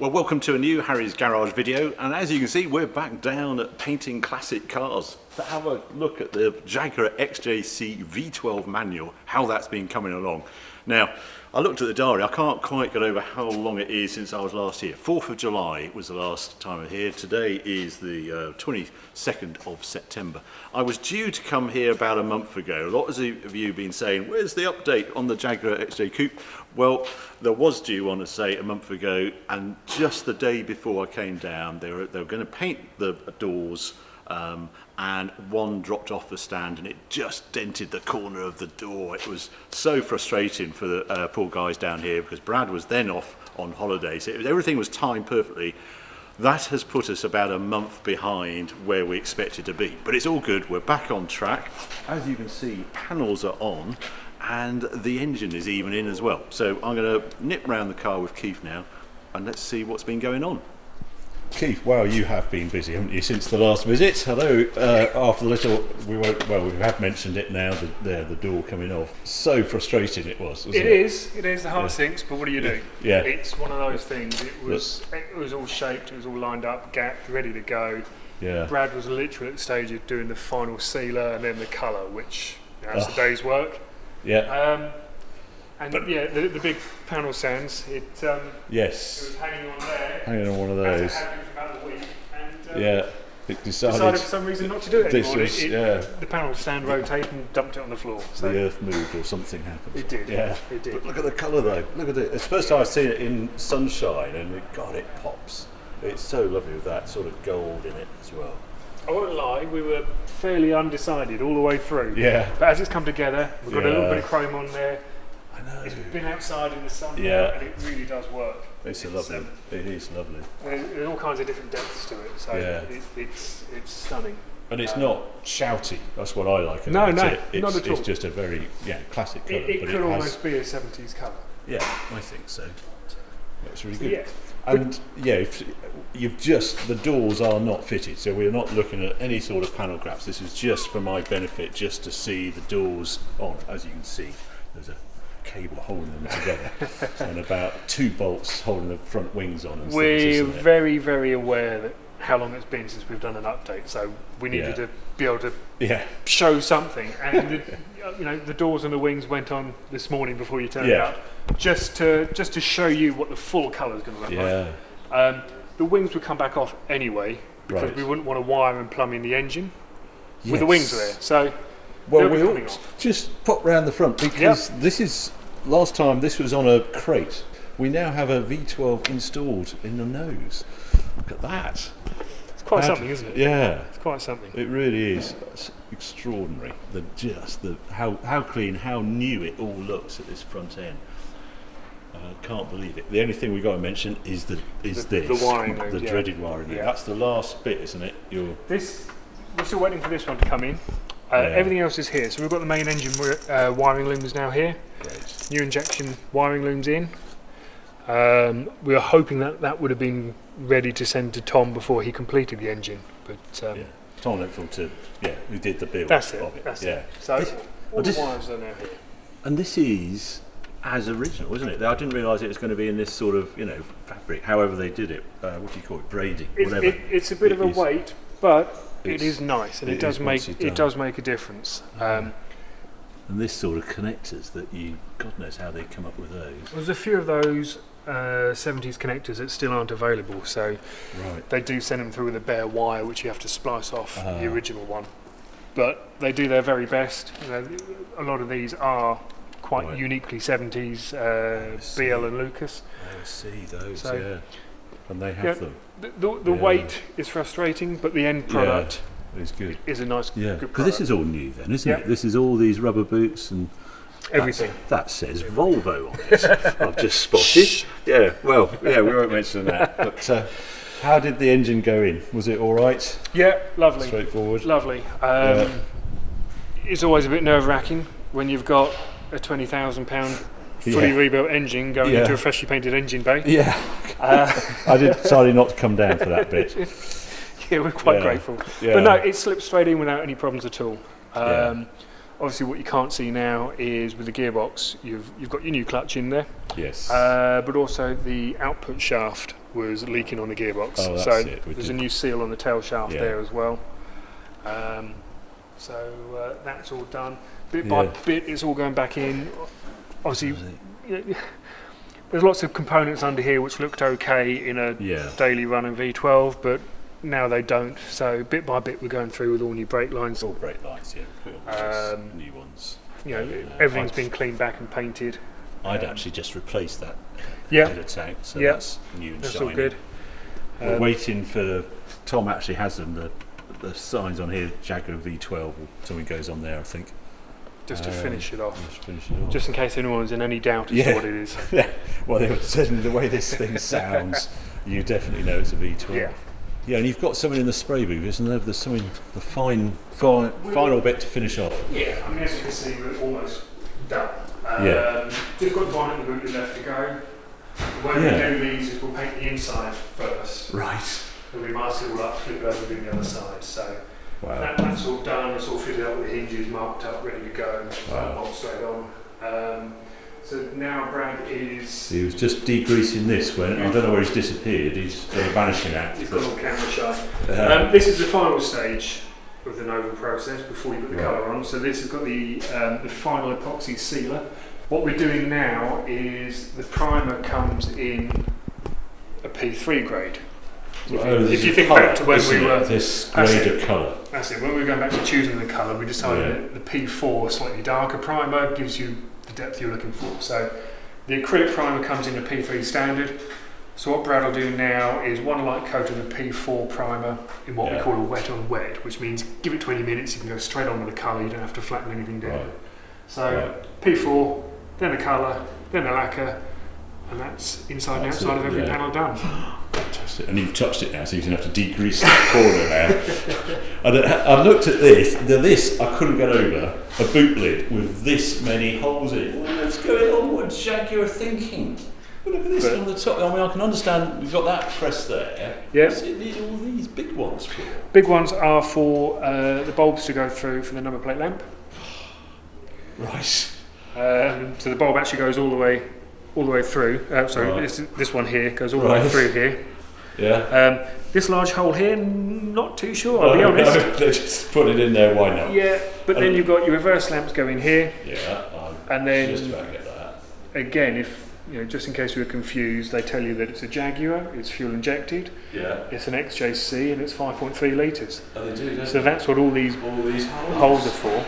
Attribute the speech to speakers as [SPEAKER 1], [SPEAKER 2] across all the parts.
[SPEAKER 1] Well, welcome to a new Harry's Garage video, and as you can see, we're back down at painting classic cars to have a look at the Jaguar XJ V12 manual, how that's been coming along. Now, I looked at the diary, I can't quite get over how long it is since I was last here. 4th of July was the last time I was here. Today is the 22nd of September. I was due to come here about a month ago. A lot of you have been saying, where's the update on the Jaguar XJ Coupe? Well, there was due on, say, a month ago, and just the day before I came down, they were going to paint the doors, and one dropped off the stand and it just dented the corner of the door. It was so frustrating for the poor guys down here because Brad was then off on holiday, so everything was timed perfectly. That has put us about a month behind where we expected to be, but it's all good. We're back on track. As you can see, panels are on and the engine is even in as well. So I'm going to nip round the car with Keith now and let's see what's been going on. Keith, wow, you have been busy, haven't you, since the last visit? Hello. After the little, we have mentioned it now, the door coming off. So frustrating it was, wasn't it?
[SPEAKER 2] It is, the heart sinks, but what do you do?
[SPEAKER 1] Yeah.
[SPEAKER 2] It's one of those things, it was all shaped, it was all lined up, gapped, ready to go.
[SPEAKER 1] Yeah.
[SPEAKER 2] Brad was literally at the stage of doing the final sealer and then the colour, which that's a day's work.
[SPEAKER 1] Yeah.
[SPEAKER 2] The big panel sands,
[SPEAKER 1] Yes.
[SPEAKER 2] it was hanging on there.
[SPEAKER 1] Hanging on one of those.
[SPEAKER 2] It had been for about a week. And,
[SPEAKER 1] yeah. It
[SPEAKER 2] decided for some reason not to do it anymore.
[SPEAKER 1] The
[SPEAKER 2] panel stand rotated and dumped it on the floor. So
[SPEAKER 1] the earth moved or something happened.
[SPEAKER 2] It did.
[SPEAKER 1] Yeah.
[SPEAKER 2] It did.
[SPEAKER 1] But look at the colour though. Look at it. It's the first time I've seen it in sunshine, and God, it pops. It's so lovely with that sort of gold in it as well.
[SPEAKER 2] I won't lie, we were fairly undecided all the way through.
[SPEAKER 1] Yeah.
[SPEAKER 2] But as it's come together, we've got a little bit of chrome on there.
[SPEAKER 1] I know.
[SPEAKER 2] It's been outside in the sun
[SPEAKER 1] Yeah.
[SPEAKER 2] now, and it really does work.
[SPEAKER 1] It is lovely.
[SPEAKER 2] There's all kinds of different depths to it, so it's stunning.
[SPEAKER 1] And it's not shouty. That's what I like about it.
[SPEAKER 2] Not at all.
[SPEAKER 1] It's just a very classic colour.
[SPEAKER 2] It could almost be a 70s colour.
[SPEAKER 1] Yeah, I think so. It's really good.
[SPEAKER 2] Yeah.
[SPEAKER 1] And if the doors are not fitted, so we're not looking at any sort of panel graphs. This is just for my benefit, just to see the doors on. As you can see, there's a cable holding them together and about 2 bolts holding the front wings on. And
[SPEAKER 2] We're very, very aware that how long it's been since we've done an update, so we needed to be able to show something. And the doors and the wings went on this morning before you turned up, just to show you what the full colour is going to look like. The wings would come back off anyway because we wouldn't want to wire and plumb in the engine with the wings there. So
[SPEAKER 1] we'll just pop round the front because last time this was on a crate. We now have a V12 installed in the nose. Look at that.
[SPEAKER 2] It's quite something, isn't it?
[SPEAKER 1] Yeah.
[SPEAKER 2] It's quite something.
[SPEAKER 1] It really is. It's extraordinary. How clean, how new it all looks at this front end. I can't believe it. The only thing we've got to mention is the
[SPEAKER 2] wiring loom,
[SPEAKER 1] the dreaded wiring loom. That's the last bit, isn't it?
[SPEAKER 2] We're still waiting for this one to come in. Everything else is here. So we've got the main engine wiring looms now here.
[SPEAKER 1] Great.
[SPEAKER 2] New injection wiring looms in. We were hoping that would have been ready to send to Tom before he completed the engine, but
[SPEAKER 1] Tom Lentford who did the build.
[SPEAKER 2] That's
[SPEAKER 1] of
[SPEAKER 2] it.
[SPEAKER 1] it.
[SPEAKER 2] So all the wires are now here.
[SPEAKER 1] And this is as original, isn't it? I didn't realise it was going to be in this sort of fabric. However they did it, what do you call it? Braiding, whatever.
[SPEAKER 2] It's a bit of a weight, but it is nice, and it does make a difference.
[SPEAKER 1] And this sort of connectors that God knows how they come up with those.
[SPEAKER 2] There's a few of those 70s connectors that still aren't available, so they do send them through with a bare wire, which you have to splice off the original one. But they do their very best. A lot of these are quite uniquely 70s, BL and Lucas.
[SPEAKER 1] I see those, and they have them.
[SPEAKER 2] The weight is frustrating, but the end product
[SPEAKER 1] is good.
[SPEAKER 2] Is a nice, good product.
[SPEAKER 1] Because this is all new then, isn't it? This is all these rubber boots and
[SPEAKER 2] everything.
[SPEAKER 1] That says Volvo on it. I've just spotted. We won't mention that. But how did the engine go in? Was it all right?
[SPEAKER 2] Yeah, lovely.
[SPEAKER 1] Straightforward.
[SPEAKER 2] Lovely. It's always a bit nerve-wracking when you've got a £20,000 fully rebuilt engine going into a freshly painted engine bay.
[SPEAKER 1] Yeah. I decided not to come down for that bit.
[SPEAKER 2] We're quite grateful. But no, it slipped straight in without any problems at all. Obviously what you can't see now is with the gearbox, you've got your new clutch in there.
[SPEAKER 1] Yes.
[SPEAKER 2] But also the output shaft was leaking on the gearbox.
[SPEAKER 1] Oh, that's
[SPEAKER 2] so
[SPEAKER 1] it.
[SPEAKER 2] there's a new seal on the tail shaft there as well. That's all done. Bit by bit, it's all going back in. Obviously, there's lots of components under here which looked okay in a daily running V12, but now they don't. So bit by bit, we're going through with all new brake lines.
[SPEAKER 1] All brake lines, new ones.
[SPEAKER 2] Everything's been cleaned back and painted.
[SPEAKER 1] I'd actually just replaced that header tank, so that's new and
[SPEAKER 2] that's
[SPEAKER 1] shiny.
[SPEAKER 2] all good.
[SPEAKER 1] We're waiting for Tom. Actually has them. The signs on here, Jaguar V12 or something goes on there, I think.
[SPEAKER 2] Just to finish it off. Just in case anyone's in any doubt as to what it is.
[SPEAKER 1] Well, they were saying the way this thing sounds, you definitely know it's a V12. Yeah, and you've got something in the spray booth, isn't there? There's something, the final bit to finish off.
[SPEAKER 2] Yeah, I mean, as you can see, we're almost done. Just got the bonnet and the boot left to go. The way we do these is we'll paint the inside first.
[SPEAKER 1] Right.
[SPEAKER 2] And we mask it all up, flip it over, do the other side. So that's all done, it's all fitted up with the hinges marked up, ready to go. Bolt straight on. So now Brad is...
[SPEAKER 1] He was just degreasing this when, I don't know where he's disappeared, he's vanishing out.
[SPEAKER 2] He's gone all camera shy. This is the final stage of the Nova process before you put the colour on. So this has got the final epoxy sealer. What we're doing now is the primer comes in a P3 grade. If you think back to when we were...
[SPEAKER 1] This grade of colour.
[SPEAKER 2] That's it. When we were going back to choosing the colour, we decided that the P4 slightly darker primer gives you the depth you're looking for. So the acrylic primer comes in a P3 standard. So what Brad will do now is one light coat of the P4 primer in what we call a wet on wet, which means give it 20 minutes, you can go straight on with the colour, you don't have to flatten anything down. So P4, then the colour, then the lacquer, and that's inside and outside of every panel done.
[SPEAKER 1] Fantastic. And you've touched it now, so you can have to decrease that corner now. I looked at this. This I couldn't get over. A boot lid with this many holes in it. What's going on? What's Jaguar thinking? Look at this on the top. I mean, I can understand we've got that press there.
[SPEAKER 2] Yeah.
[SPEAKER 1] What's it need all these big ones for?
[SPEAKER 2] Big ones are for the bulbs to go through for the number plate lamp.
[SPEAKER 1] Right.
[SPEAKER 2] So the bulb actually goes all the way through. This one here goes all the way through here.
[SPEAKER 1] Yeah.
[SPEAKER 2] This large hole here, not too sure, I'll be honest.
[SPEAKER 1] No, they just put it in there, why not?
[SPEAKER 2] Yeah, but then you've got your reverse lamps going here.
[SPEAKER 1] Yeah,
[SPEAKER 2] and then
[SPEAKER 1] just about to get that.
[SPEAKER 2] Again, if just in case we were confused, they tell you that it's a Jaguar, it's fuel injected.
[SPEAKER 1] Yeah.
[SPEAKER 2] It's an XJC and it's 5.3 litres.
[SPEAKER 1] Oh, they do, don't
[SPEAKER 2] so
[SPEAKER 1] they?
[SPEAKER 2] that's what all these holes are for.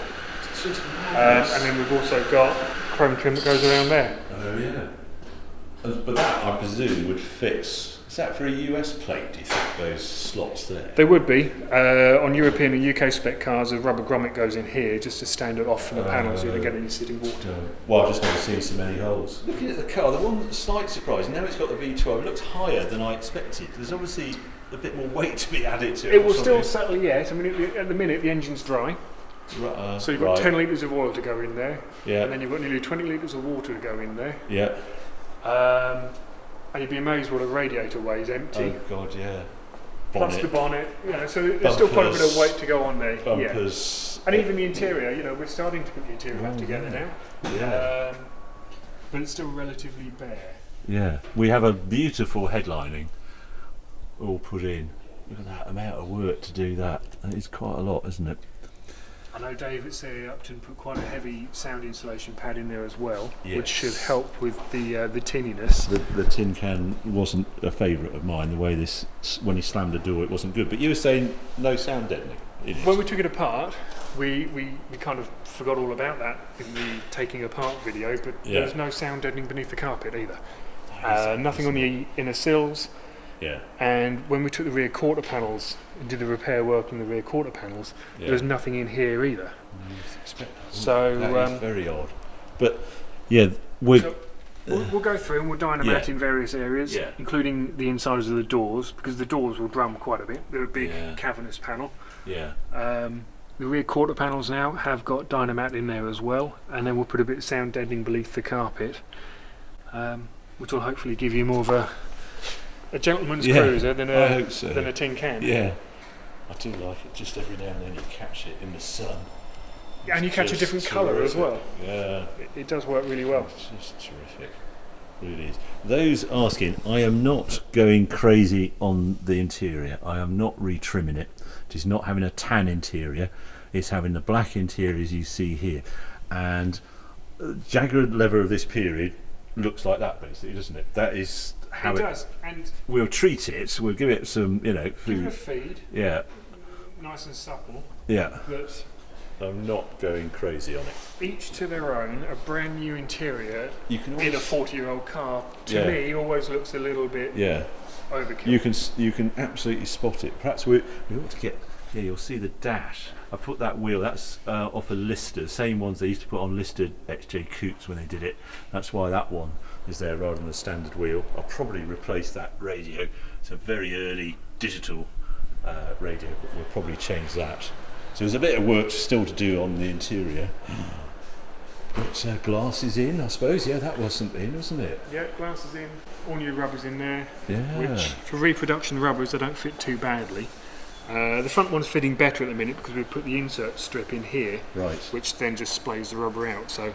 [SPEAKER 2] And then we've also got chrome trim that goes around there.
[SPEAKER 1] Oh yeah. But that, I presume, would fix... Is that for a US plate, do you think, those slots there?
[SPEAKER 2] They would be. On European and UK spec cars, a rubber grommet goes in here just to stand it off from the panels so you don't get any sitting water.
[SPEAKER 1] Well, I've just never seen so many holes. Looking at the car, the one slight surprise, now it's got the V12, it looks higher than I expected. There's obviously a bit more weight to be added to it.
[SPEAKER 2] It will still settle yet. I mean, at the minute, the engine's dry. So you've got 10 litres of oil to go in there. Yeah. And then you've got nearly 20 litres of water to go in there.
[SPEAKER 1] Yeah.
[SPEAKER 2] And you'd be amazed what a radiator weighs empty.
[SPEAKER 1] Oh God, yeah.
[SPEAKER 2] Plus the bonnet, so there's still quite a bit of weight to go on there.
[SPEAKER 1] Bumpers.
[SPEAKER 2] Yeah. And even the interior, we're starting to put the interior back together now.
[SPEAKER 1] Yeah.
[SPEAKER 2] But it's still relatively bare.
[SPEAKER 1] Yeah. We have a beautiful headlining all put in. Look at that amount of work to do that. It's quite a lot, isn't it?
[SPEAKER 2] I know Dave at CA Upton put quite a heavy sound insulation pad in there as well, which should help with the tinniness.
[SPEAKER 1] The tin can wasn't a favourite of mine. The way this, when he slammed the door, it wasn't good. But you were saying no sound deadening.
[SPEAKER 2] When we took it apart, we kind of forgot all about that in the taking apart video. But there's no sound deadening beneath the carpet either. Nothing on the inner sills.
[SPEAKER 1] Yeah.
[SPEAKER 2] And when we took the rear quarter panels and did the repair work on the rear quarter panels, there was nothing in here either. So
[SPEAKER 1] that is very odd. But we'll
[SPEAKER 2] go through and we'll dynamite in various areas, including the insides of the doors, because the doors will drum quite a bit. They're a big cavernous panel.
[SPEAKER 1] Yeah.
[SPEAKER 2] The rear quarter panels now have got Dynamat in there as well, and then we'll put a bit of sound deadening beneath the carpet, which will hopefully give you more of a gentleman's cruiser than a tin can.
[SPEAKER 1] Yeah, I do like it. Just every now and then you catch it in the sun.
[SPEAKER 2] And you catch a different colour as well.
[SPEAKER 1] Yeah.
[SPEAKER 2] It does work really well.
[SPEAKER 1] It's just terrific. really is. Those asking, I am not going crazy on the interior. I am not retrimming it. It is not having a tan interior. It's having the black interior as you see here. And Jaguar leather of this period looks like that basically, doesn't it? That is how it does. And we'll treat it. We'll give it some, food.
[SPEAKER 2] Give it a feed.
[SPEAKER 1] Yeah.
[SPEAKER 2] Nice and supple.
[SPEAKER 1] Yeah.
[SPEAKER 2] But
[SPEAKER 1] I'm not going crazy on it.
[SPEAKER 2] Each to their own. A brand new interior in a 40-year-old car to me always looks a little bit overkill. You can absolutely spot it. Perhaps we ought to get. Yeah, you'll see the dash. I put that wheel. That's off a Lister. Same ones they used to put on listed XJ Coupes when they did it. That's why that one is there rather than a standard wheel. I'll probably replace that radio. It's a very early digital radio, but we'll probably change that. So there's a bit of work still to do on the interior. But glass is in, I suppose. Yeah, that wasn't in, wasn't it? Yeah, glass is in. All new rubbers in there. Yeah. Which, for reproduction rubbers, they don't fit too badly. The front one's fitting better at the minute because we put the insert strip in here, which then just splays the rubber out. So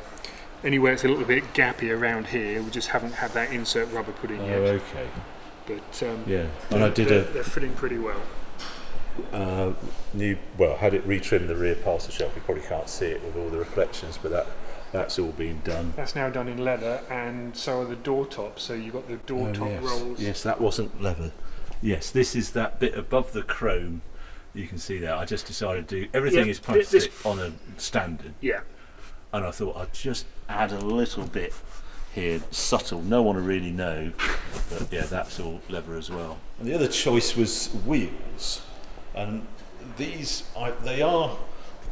[SPEAKER 2] anywhere it's a little bit gappy around here, we just haven't had that insert rubber put in yet. Okay. But and they're fitting pretty well. Had it retrimmed the rear parcel shelf. You probably can't see it with all the reflections, but that's all been done. That's now done in leather, and so are the door tops. So you've got the door top rolls. Yes, that wasn't leather. Yes, this is that bit above the chrome. You can see there. I just decided to do everything is plastic on a standard. Yeah. And I thought I'd just add a little bit here, subtle. No one will really know, but yeah, that's all leather as well. And the other choice was wheels, and these I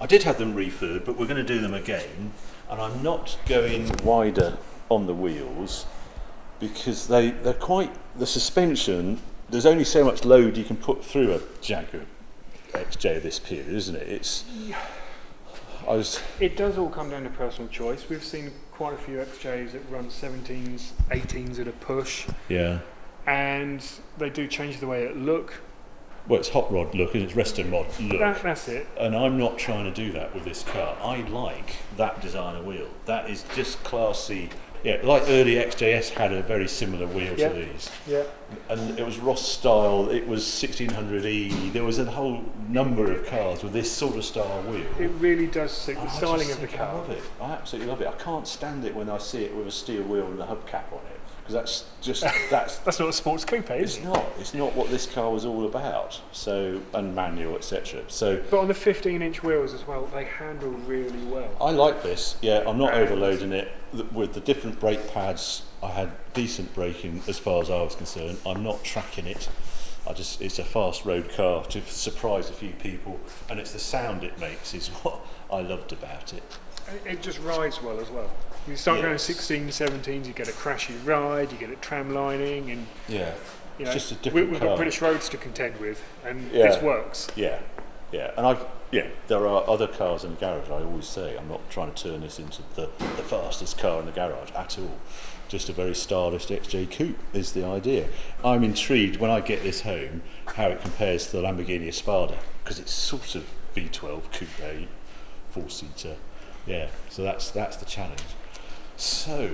[SPEAKER 2] did have them refurbed, but we're going to do them again. And I'm not going wider on the wheels because they're quite the suspension. There's only so much load you can put through a Jaguar XJ of this period, isn't it? It does all come down to personal choice. We've seen quite a few XJs that run 17s, 18s at a push. Yeah. And they do change the way it look. Well, it's hot rod look and it's resto mod look. That's it. And I'm not trying to do that with this car. I like that designer wheel. That is just classy. Yeah, like early XJS had a very similar wheel to these. Yeah. And it was Ross style, it was 1600E, there was a whole number of cars with this sort of style wheel. It really does suit the styling of the car. I love it. I absolutely love it. I can't stand it when I see it with a steel wheel and a hubcap on it. Because that's not a sports coupe, is it? It's not what this car was all about. So, and manual, etc. So, but on the 15-inch wheels as well, they handle really well. I like this. Yeah, I'm not overloading it with the different brake pads. I had decent braking as far as I was concerned. I'm not tracking it. It's a fast road car to surprise a few people, and it's the sound it makes is what I loved about it. It just rides well as well. You start going 16, 17s, you get a crashy ride, you get a tram lining, and it's just a different car. We've got British roads to contend with, and this works. Yeah, and there are other cars in the garage. I always say I'm not trying to turn this into the fastest car in the garage at all. Just a very stylish XJ Coupe is the idea. I'm intrigued when I get this home how it compares to the Lamborghini Espada, because it's sort of V12 coupe, 4-seater. Yeah, so that's the challenge. So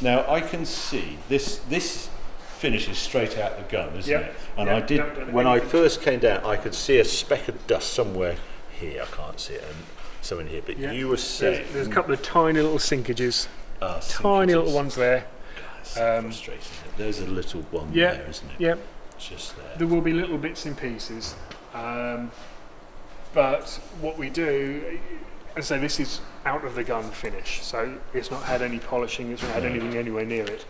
[SPEAKER 2] now I can see this finishes straight out the gun, isn't it? And when I first came down, I could see a speck of dust somewhere here. I can't see it, and somewhere in here. But you were saying there's a couple of tiny little sinkages, tiny little ones there. God, frustrating. There's a little one there, isn't it? Yep. Just there. There will be little bits and pieces, but what we do. And so this is out of the gun finish, so it's not had any polishing, it's not had anything anywhere near it.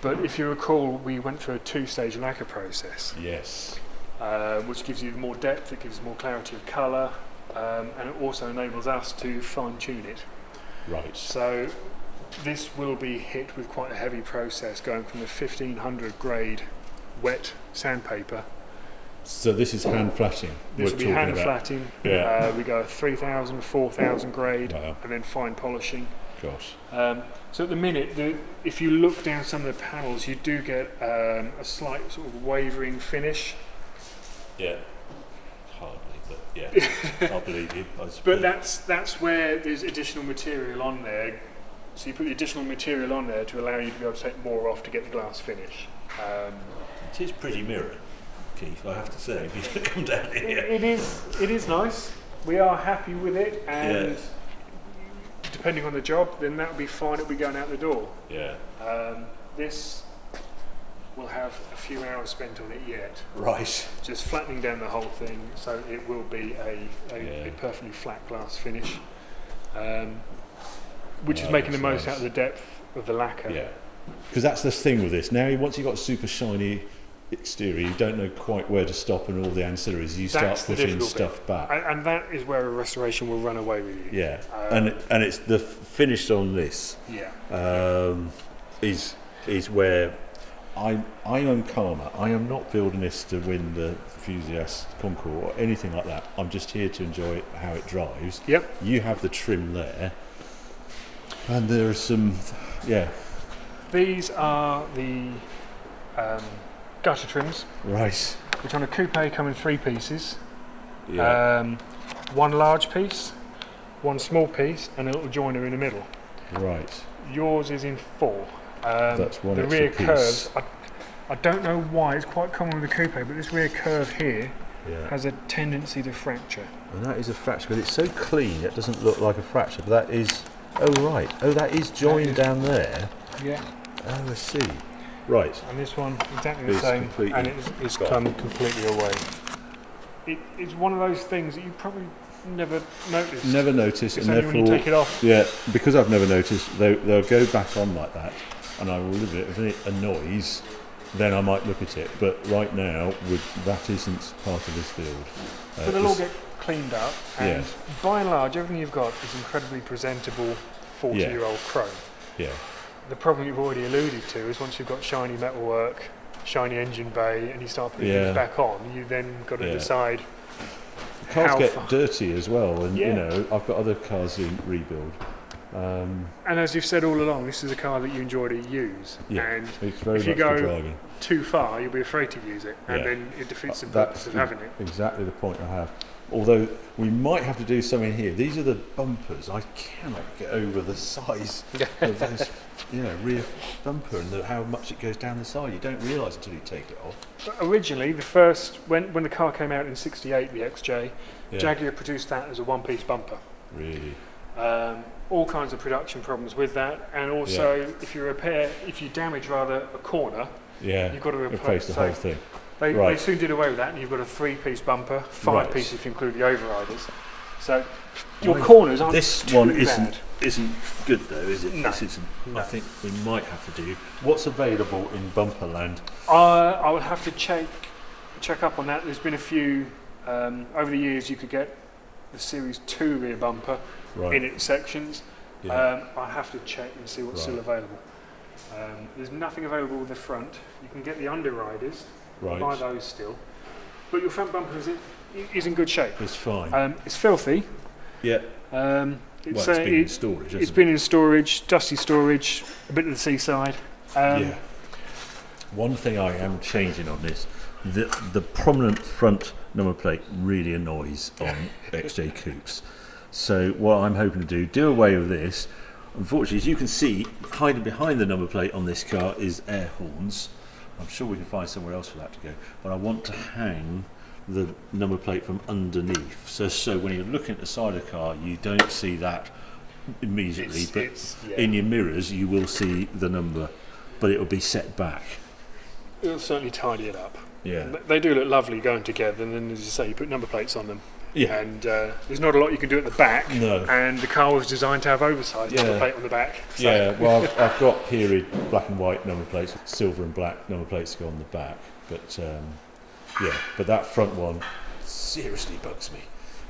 [SPEAKER 2] But if you recall, we went through a 2-stage lacquer process. Yes. Which gives you more depth, it gives more clarity of colour, and it also enables us to fine-tune it. Right. So this will be hit with quite a heavy process, going from the 1500 grade wet sandpaper. So this is hand flatting. This will be hand flatting. Yeah. We go 3000, 4000 grade, and then fine polishing. Gosh. So at the minute, if you look down some of the panels, you do get a slight sort of wavering finish. Yeah. Hardly, but yeah, I believe you. But that's where there's additional material on there So you put the additional material on there to allow you to be able to take more off to get the glass finish.
[SPEAKER 1] It is pretty mirror, Keith, I have to say, if you come down here.
[SPEAKER 2] It is nice. We are happy with it, and depending on the job, then that'll be fine. It'll be going out the door.
[SPEAKER 1] Yeah.
[SPEAKER 2] This will have a few hours spent on it yet.
[SPEAKER 1] Right.
[SPEAKER 2] Just flattening down the whole thing, so it will be a perfectly flat glass finish, which is making the most out of the depth of the lacquer.
[SPEAKER 1] Yeah. Because that's the thing with this. Now, once you've got super shiny exterior, you don't know quite where to stop and all the ancillaries. You start pushing stuff back.
[SPEAKER 2] And that is where a restoration will run away with you.
[SPEAKER 1] Yeah. And it's the finish on this.
[SPEAKER 2] Yeah.
[SPEAKER 1] Is where I am calmer. I am not building this to win the Enthusiast Concours or anything like that. I'm just here to enjoy how it drives.
[SPEAKER 2] Yep.
[SPEAKER 1] You have the trim there, and there are some,
[SPEAKER 2] These are the gutter trims.
[SPEAKER 1] Right.
[SPEAKER 2] Which on a coupe come in 3 pieces.
[SPEAKER 1] Yeah.
[SPEAKER 2] One large piece, one small piece, and a little joiner in the middle.
[SPEAKER 1] Right.
[SPEAKER 2] Yours is in 4.
[SPEAKER 1] That's one
[SPEAKER 2] the
[SPEAKER 1] extra
[SPEAKER 2] rear
[SPEAKER 1] piece.
[SPEAKER 2] curves, I don't know why, it's quite common with the coupe, but this rear curve here has a tendency to fracture.
[SPEAKER 1] And that is a fracture, because it's so clean it doesn't look like a fracture, but that is, that is joined down there.
[SPEAKER 2] Yeah.
[SPEAKER 1] Oh, I see. Right.
[SPEAKER 2] And this one, exactly the same, and it's come completely away. It's one of those things that you probably never notice.
[SPEAKER 1] Never notice, and therefore,
[SPEAKER 2] when you take it off.
[SPEAKER 1] Yeah, because I've never noticed, they'll go back on like that, and I will leave it. If it's a noise, then I might look at it. But right now, that isn't part of this build.
[SPEAKER 2] But they'll all get cleaned up, and by and large, everything you've got is incredibly presentable 40-year-old chrome.
[SPEAKER 1] Yeah.
[SPEAKER 2] The problem you've already alluded to is once you've got shiny metalwork, shiny engine bay, and you start putting things back on, you then got to decide.
[SPEAKER 1] Cars get dirty as well, and you know, I've got other cars in rebuild.
[SPEAKER 2] And as you've said all along, this is a car that you enjoy to use.
[SPEAKER 1] Yeah,
[SPEAKER 2] and
[SPEAKER 1] it's very
[SPEAKER 2] if you
[SPEAKER 1] much
[SPEAKER 2] go
[SPEAKER 1] for driving.
[SPEAKER 2] Too far, you'll be afraid to use it, and then it defeats the purpose of having it.
[SPEAKER 1] Exactly the point I have. Although we might have to do something here. These are the bumpers. I cannot get over the size of those, rear bumper and how much it goes down the side. You don't realise until you take it off.
[SPEAKER 2] But originally, when the car came out in '68, the XJ, Jaguar produced that as a one-piece bumper.
[SPEAKER 1] Really?
[SPEAKER 2] All kinds of production problems with that, and also if you damage a corner, you've got to replace
[SPEAKER 1] the whole thing.
[SPEAKER 2] They soon did away with that, and you've got a 3-piece bumper, 5 pieces if you include the overriders. So your corners aren't
[SPEAKER 1] This
[SPEAKER 2] too
[SPEAKER 1] one
[SPEAKER 2] bad.
[SPEAKER 1] isn't good though, is it?
[SPEAKER 2] No.
[SPEAKER 1] This isn't.
[SPEAKER 2] No.
[SPEAKER 1] I think we might have to do. What's available in bumper land?
[SPEAKER 2] I would have to check up on that. There's been a few over the years. You could get the Series 2 rear bumper in its sections. I'll have to check and see what's still available. There's nothing available with the front. You can get the underriders. Buy those still, but your front bumper is in good shape.
[SPEAKER 1] It's fine.
[SPEAKER 2] It's filthy.
[SPEAKER 1] Yeah.
[SPEAKER 2] It's
[SPEAKER 1] been in storage.
[SPEAKER 2] It's been in storage, dusty storage, a bit of the seaside.
[SPEAKER 1] One thing I am changing on this, the prominent front number plate really annoys on XJ coupes. So what I'm hoping to do away with this. Unfortunately, as you can see, hiding behind the number plate on this car is air horns. I'm sure we can find somewhere else for that to go, but I want to hang the number plate from underneath, so when you're looking at the side of the car you don't see that immediately, but in your mirrors you will see the number, but it will be set back.
[SPEAKER 2] It'll certainly tidy it up.
[SPEAKER 1] Yeah,
[SPEAKER 2] they do look lovely going together, and then as you say, you put number plates on them.
[SPEAKER 1] Yeah,
[SPEAKER 2] and there's not a lot you can do at the back.
[SPEAKER 1] No,
[SPEAKER 2] and the car was designed to have oversized number plate on the back. So.
[SPEAKER 1] Yeah, well, I've got period black and white number plates, silver and black number plates to go on the back, but but that front one seriously bugs me.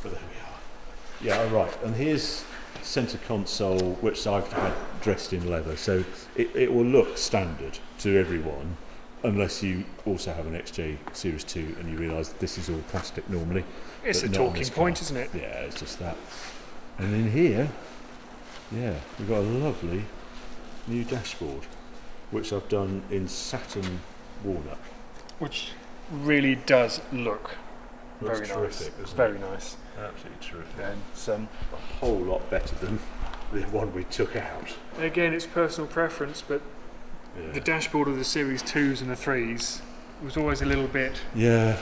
[SPEAKER 1] But there we are. Yeah, right. And here's centre console, which I've had dressed in leather, so it will look standard to everyone, unless you also have an XJ Series 2 and you realise this is all plastic normally.
[SPEAKER 2] It's a talking point, isn't it?
[SPEAKER 1] Yeah, it's just that. And in here, we've got a lovely new dashboard, which I've done in satin walnut.
[SPEAKER 2] Which really does look very
[SPEAKER 1] terrific,
[SPEAKER 2] nice.
[SPEAKER 1] Isn't
[SPEAKER 2] very
[SPEAKER 1] it?
[SPEAKER 2] nice.
[SPEAKER 1] Absolutely terrific.
[SPEAKER 2] And it's
[SPEAKER 1] a whole lot better than the one we took out.
[SPEAKER 2] Again, it's personal preference, but the dashboard of the Series 2s and the 3s was always a little bit...
[SPEAKER 1] Yeah.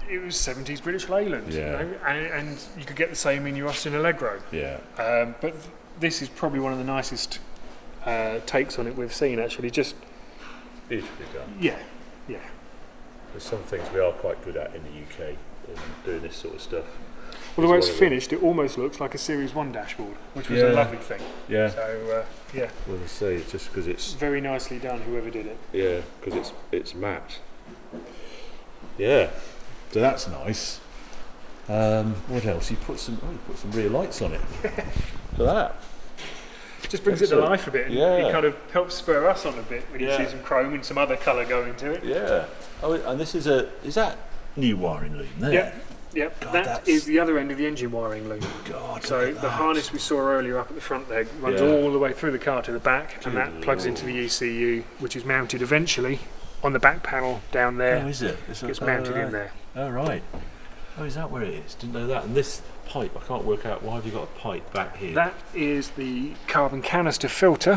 [SPEAKER 2] It was 70s British Leyland, you know, and you could get the same in your Austin Allegro.
[SPEAKER 1] Yeah.
[SPEAKER 2] But this is probably one of the nicest takes on it we've seen, actually. Just
[SPEAKER 1] beautifully done.
[SPEAKER 2] Yeah.
[SPEAKER 1] There's some things we are quite good at in the UK, in doing this sort of stuff.
[SPEAKER 2] Well, the way it's finished, it almost looks like a Series 1 dashboard, which was a lovely thing. Yeah. So,
[SPEAKER 1] Well, I say, it's just because it's...
[SPEAKER 2] very nicely done, whoever did it.
[SPEAKER 1] Yeah, because it's matte. Yeah. So that's nice. What else? You put some rear lights on it. For that.
[SPEAKER 2] Just brings it to life a bit, and it kind of helps spur us on a bit when you see some chrome and some other colour going to it.
[SPEAKER 1] Yeah. Oh, and this is that new wiring loom there?
[SPEAKER 2] Yep. That is the other end of the engine wiring loom.
[SPEAKER 1] God.
[SPEAKER 2] So the harness we saw earlier up at the front there runs all the way through the car to the back, and that plugs into the ECU, which is mounted eventually on the back panel down there.
[SPEAKER 1] Oh, is it?
[SPEAKER 2] It's mounted in there.
[SPEAKER 1] Oh, right. Oh, is that where it is? Didn't know that. And this pipe, I can't work out, why have you got a pipe back here?
[SPEAKER 2] That is the carbon canister filter,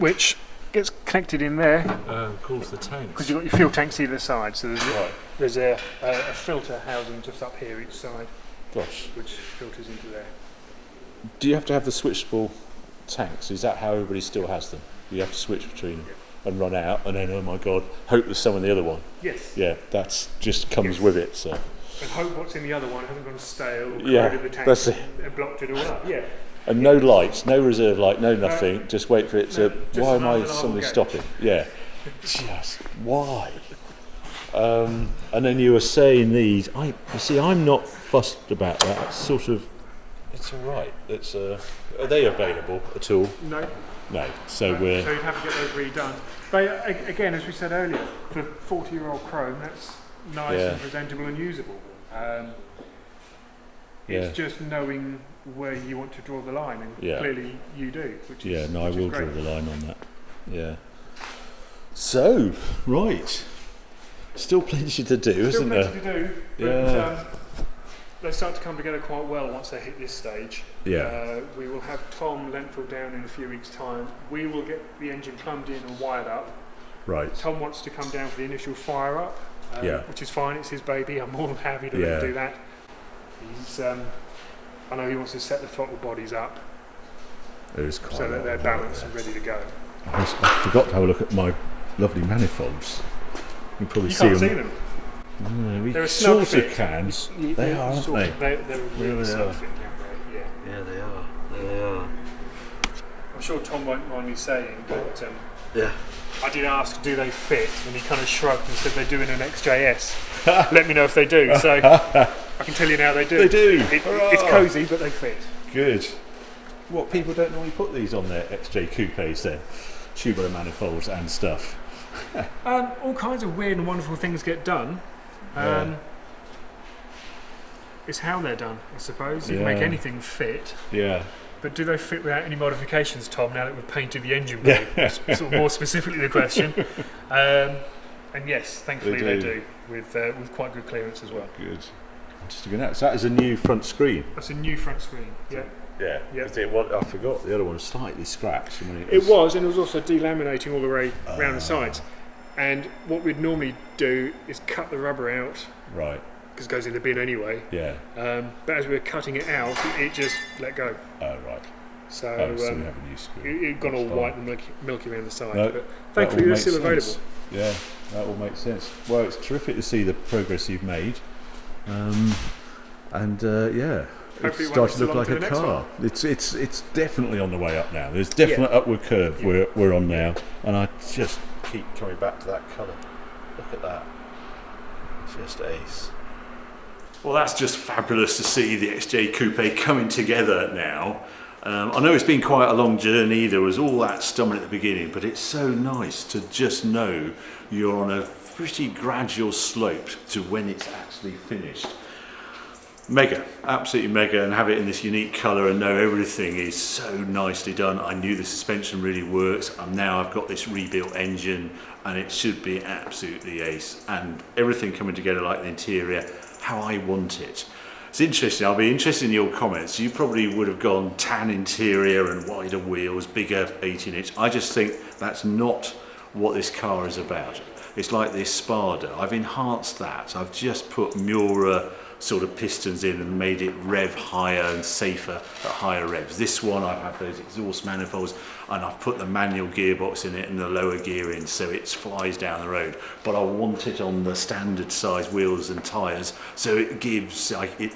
[SPEAKER 2] which gets connected in there.
[SPEAKER 1] Of course, the tanks.
[SPEAKER 2] Because you've got your fuel tanks either side, so there's a filter housing just up here each side.
[SPEAKER 1] Gosh.
[SPEAKER 2] Which filters into there.
[SPEAKER 1] Do you have to have the switchable tanks? Is that how everybody still has them? You have to switch between them and run out, and then, oh my God, hope there's some in the other one.
[SPEAKER 2] Yes.
[SPEAKER 1] Yeah, that's just comes with it, so.
[SPEAKER 2] And hope what's in the other one hasn't gone stale or corroded the tank
[SPEAKER 1] that's it.
[SPEAKER 2] And blocked it all up. Yeah.
[SPEAKER 1] And no lights, no reserve light, no nothing. Just wait for it to. Why am I suddenly stopping? Yeah. Just why? And then you were saying these. I'm not fussed about that. It's sort of. It's all right. It's. Are they available at all?
[SPEAKER 2] No.
[SPEAKER 1] No. So we're.
[SPEAKER 2] So you'd have to get those redone. But again, as we said earlier, for 40-year-old chrome, that's nice and presentable and usable. It's just knowing where you want to draw the line, and clearly you do. Which is,
[SPEAKER 1] I will draw the line on that. Yeah. So, right. Still plenty to do, isn't there?
[SPEAKER 2] Still plenty to do, but they start to come together quite well once they hit this stage.
[SPEAKER 1] Yeah.
[SPEAKER 2] We will have Tom Lentfield down in a few weeks' time. We will get the engine plumbed in and wired up.
[SPEAKER 1] Right.
[SPEAKER 2] Tom wants to come down for the initial fire up, which is fine. It's his baby. I'm more than happy to let him do that. He's, I know he wants to set the throttle bodies up so that they're balanced and ready to go.
[SPEAKER 1] I forgot to have a look at my lovely manifolds. You probably
[SPEAKER 2] can't see them.
[SPEAKER 1] They're
[SPEAKER 2] a snug fit.
[SPEAKER 1] Cans. They are, aren't they?
[SPEAKER 2] They're a really snug fit down there.
[SPEAKER 1] Yeah, they are. They are.
[SPEAKER 2] I'm sure Tom won't mind me saying, but I did ask, do they fit? And he kind of shrugged and said they do in an XJS. Let me know if they do. So I can tell you now they do.
[SPEAKER 1] They do.
[SPEAKER 2] It's cosy, but they fit.
[SPEAKER 1] Good. What, people don't normally put these on their XJ Coupes then? Tubular manifolds and stuff.
[SPEAKER 2] All kinds of weird and wonderful things get done. It's how they're done, I suppose. You can make anything fit. Yeah. But do they fit without any modifications, Tom, now that we've painted the engine blue? That's sort of more specifically the question. And yes, thankfully they do, with quite good clearance as well.
[SPEAKER 1] Good. Just to go out. So that is a new front screen.
[SPEAKER 2] That's a new front screen, yeah.
[SPEAKER 1] Yeah, I forgot the other one was slightly scratched.
[SPEAKER 2] It was, and it was also delaminating all the way around the sides. And what we'd normally do is cut the rubber out.
[SPEAKER 1] Right.
[SPEAKER 2] Because it goes in the bin anyway.
[SPEAKER 1] Yeah.
[SPEAKER 2] But as we were cutting it out, it just let go.
[SPEAKER 1] Oh, right.
[SPEAKER 2] So,
[SPEAKER 1] we have a new screen.
[SPEAKER 2] It gone all white and milky around the side. No, but thankfully they're still available.
[SPEAKER 1] Yeah, that all makes sense. Well, it's terrific to see the progress you've made. It's starting to look like a car. It's definitely on the way up now. There's definite upward curve we're on now, and I just keep coming back to that colour. Look at that, just ace. Well, that's just fabulous to see the XJ Coupe coming together now. I know it's been quite a long journey. There was all that stumbling at the beginning, but it's so nice to just know you're on a pretty gradual slope to when it's actually finished. Mega, absolutely mega, and have it in this unique colour and know everything is so nicely done. I knew the suspension really works, and now I've got this rebuilt engine and it should be absolutely ace, and everything coming together like the interior, how I want it. It's interesting. I'll be interested in your comments. You probably would have gone tan interior and wider wheels, bigger 18-inch. I just think that's not what this car is about. It's like this Spada. I've enhanced that. I've just put Miura sort of pistons in and made it rev higher and safer at higher revs. This one, I've had those exhaust manifolds and I've put the manual gearbox in it and the lower gear in, so it flies down the road. But I want it on the standard size wheels and tyres, so it gives,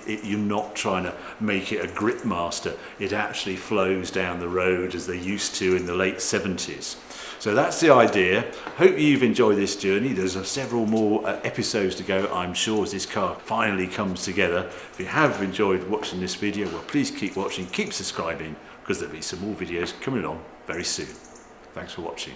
[SPEAKER 1] you're not trying to make it a grip master. It actually flows down the road as they used to in the late 70s. So that's the idea. Hope you've enjoyed this journey. There's several more episodes to go, I'm sure, as this car finally comes together. If you have enjoyed watching this video, well, please keep watching, keep subscribing, because there'll be some more videos coming on very soon. Thanks for watching.